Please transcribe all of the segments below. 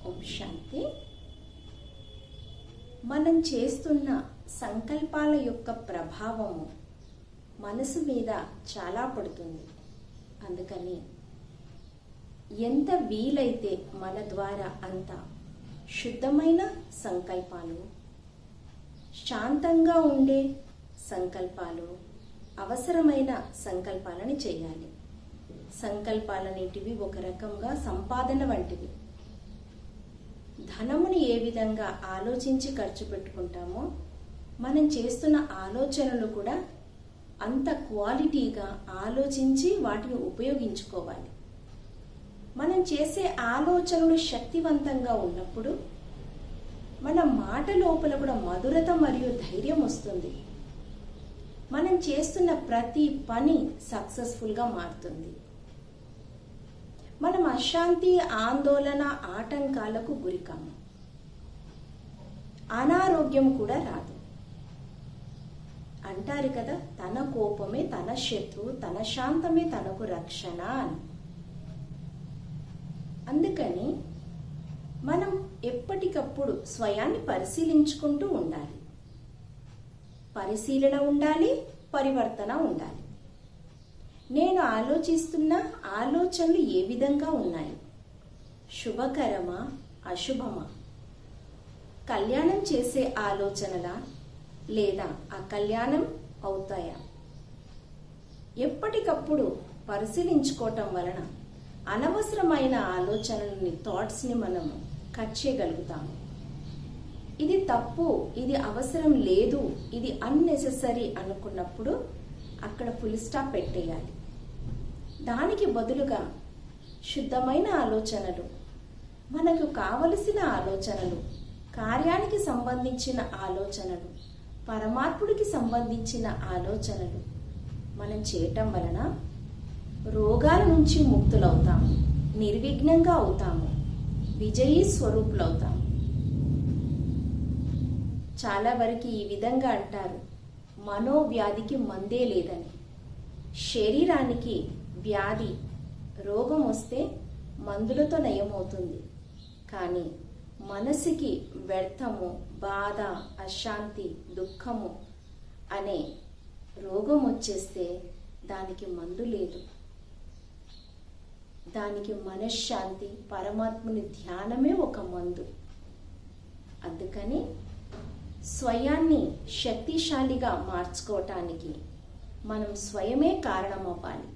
ఓం శాంతి. మనం చేస్తున్న సంకల్పాల యొక్క ప్రభావము మనసు మీద చాలా పడుతుంది. అందుకని ఎంత వీలైతే మన ద్వారా అంత శుద్ధమైన సంకల్పాలు, శాంతంగా ఉండే సంకల్పాలు, అవసరమైన సంకల్పాలని చేయాలి. సంకల్పాలన్నిటివి ఒక రకంగా సంపాదన వంటివి. ధనముని ఏ విధంగా ఆలోచించి ఖర్చు పెట్టుకుంటామో మనం చేస్తున్న ఆలోచనలు కూడా అంత క్వాలిటీగా ఆలోచించి వాటిని ఉపయోగించుకోవాలి. మనం చేసే ఆలోచనలు శక్తివంతంగా ఉన్నప్పుడు మన మాట లోపల కూడా మధురత మరియు ధైర్యం వస్తుంది. మనం చేస్తున్న ప్రతి పని సక్సెస్ఫుల్గా మారుతుంది. మనం అశాంతి, ఆందోళన, ఆటంకాలకు గురికాము. అనారోగ్యం కూడా రాదు. అంటారు కదా, తన కోపమే తన శత్రువు, తన శాంతమే తనకు రక్షణ అని. అందుకని మనం ఎప్పటికప్పుడు స్వయాన్ని పరిశీలించుకుంటూ ఉండాలి. పరిశీలన ఉండాలి, పరివర్తన ఉండాలి. నేను ఆలోచిస్తున్న ఆలోచనలు ఏ విధంగా ఉన్నాయి? శుభకరమా, అశుభమా? కళ్యాణం చేసే ఆలోచనలా లేదా అకల్యాణం అవుతాయా? ఎప్పటికప్పుడు పరిశీలించుకోవటం వలన అనవసరమైన ఆలోచనలని, థాట్స్ని మనము కట్ చేయగలుగుతాము. ఇది తప్పు, ఇది అవసరం లేదు, ఇది అన్నెసెసరీ అనుకున్నప్పుడు అక్కడ ఫుల్ స్టాప్ పెట్టేయాలి. దానికి బదులుగా శుద్ధమైన ఆలోచనలు, మనకు కావలసిన ఆలోచనలు, కార్యానికి సంబంధించిన ఆలోచనలు, పరమాత్ముడికి సంబంధించిన ఆలోచనలు మనం చేయటం వలన రోగాల నుంచి ముక్తులవుతాము, నిర్విఘ్నంగా అవుతాము, విజయీ స్వరూపులవుతాము. చాలా వరకు ఈ విధంగా అంటారు, మనోవ్యాధికి మందే లేదని. శరీరానికి వ్యాధి, రోగం వస్తే మందులతో నయమవుతుంది. కానీ మనసుకి వ్యర్థము, బాధ, అశాంతి, దుఃఖము అనే రోగం వచ్చేస్తే దానికి మందు లేదు. దానికి మనశ్శాంతి, పరమాత్ముని ధ్యానమే ఒక మందు. అందుకని స్వయాన్ని శక్తిశాలిగా మార్చుకోవటానికి మనం స్వయమే కారణమవ్వాలి.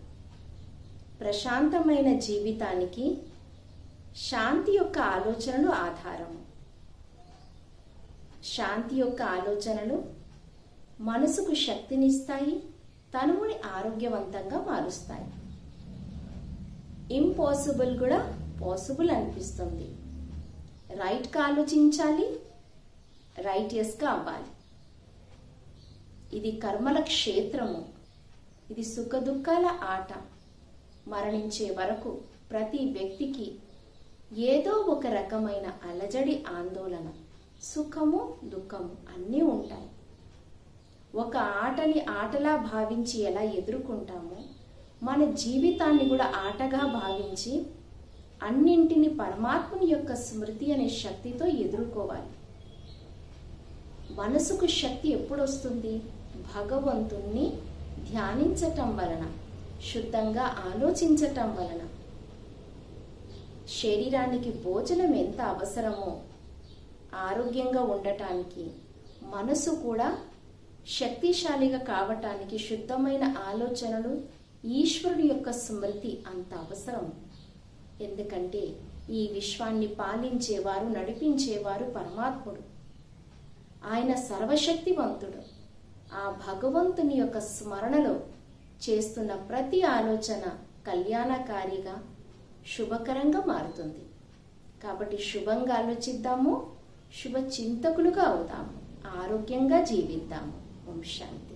ప్రశాంతమైన జీవితానికి శాంతి యొక్క ఆలోచనలు ఆధారము. శాంతి యొక్క ఆలోచనలు మనసుకు శక్తినిస్తాయి, తనువుని ఆరోగ్యవంతంగా మారుస్తాయి. ఇంపాసిబుల్ కూడా పాసిబుల్ అనిపిస్తుంది. రైట్గా ఆలోచించాలి, రైటియస్గా అవ్వాలి. ఇది కర్మల క్షేత్రము. ఇది సుఖ దుఃఖాల ఆట. మరణించే వరకు ప్రతి వ్యక్తికి ఏదో ఒక రకమైన అలజడి, ఆందోళన, సుఖము, దుఃఖము అన్నీ ఉంటాయి. ఒక ఆటని ఆటలా భావించి ఎలా ఎదుర్కొంటామో మన జీవితాన్ని కూడా ఆటగా భావించి అన్నింటిని పరమాత్ముని యొక్క స్మృతి అనే శక్తితో ఎదుర్కోవాలి. మనసుకు శక్తి ఎప్పుడు వస్తుంది? భగవంతుణ్ణి ధ్యానించటం వలన, శుద్ధంగా ఆలోచించటం వలన. శరీరానికి భోజనం ఎంత అవసరమో ఆరోగ్యంగా ఉండటానికి మనసు కూడా శక్తిశాలిగా కావటానికి శుద్ధమైన ఆలోచనలు, ఈశ్వరుడి యొక్క స్మృతి అంత అవసరం. ఎందుకంటే ఈ విశ్వాన్ని పాలించేవారు, నడిపించేవారు పరమాత్ముడు. ఆయన సర్వశక్తివంతుడు. ఆ భగవంతుని యొక్క స్మరణలో చేస్తున్న ప్రతి ఆలోచన కళ్యాణకారిగా, శుభకరంగా మారుతుంది. కాబట్టి శుభంగా ఆలోచిద్దాము, శుభ చింతకులుగా అవుతాము, ఆరోగ్యంగా జీవిద్దాము. ఓం శాంతి.